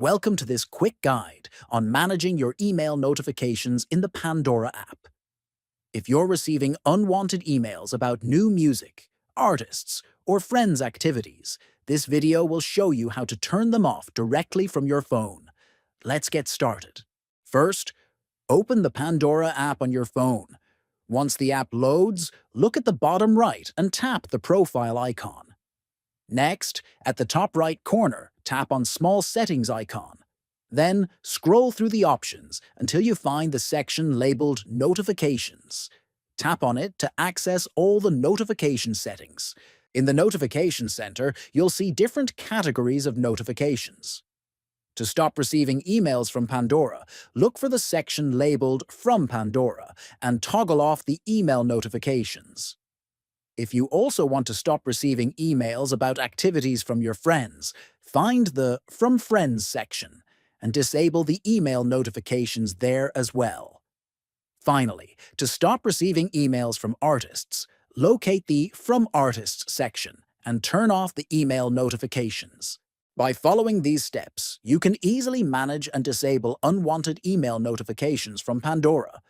Welcome to this quick guide on managing your email notifications in the Pandora app. If you're receiving unwanted emails about new music, artists, or friends' activities, this video will show you how to turn them off directly from your phone. Let's get started. First, open the Pandora app on your phone. Once the app loads, look at the bottom right and tap the profile icon. Next, at the top right corner, tap on Small Settings icon. Then, scroll through the options until you find the section labeled Notifications. Tap on it to access all the notification settings. In the Notification Center, you'll see different categories of notifications. To stop receiving emails from Pandora, look for the section labeled From Pandora and toggle off the email notifications. If you also want to stop receiving emails about activities from your friends, find the From Friends section and disable the email notifications there as well. Finally, to stop receiving emails from artists, locate the From Artists section and turn off the email notifications. By following these steps, you can easily manage and disable unwanted email notifications from Pandora,